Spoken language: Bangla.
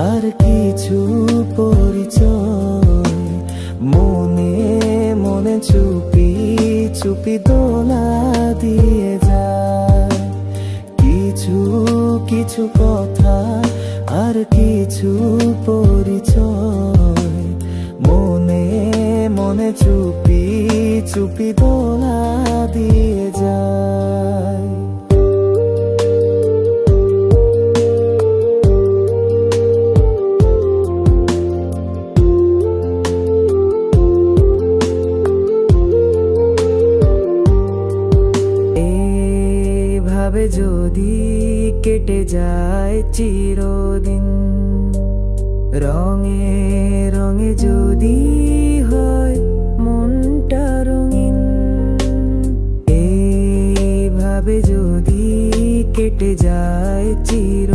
আর কিছু পরিচয় মনে মনে চুপি চুপি দোলা দিয়ে যায়। কিছু কিছু কথা আর কিছু পরিচয় মনে মনে চুপি চুপি দোলা দিয়ে যায়। এভাবে যদি কেটে যায় চিরদিন, রঙে রঙে যদি হয় মনটা রঙিন, এইভাবে যদি কেটে যায় চির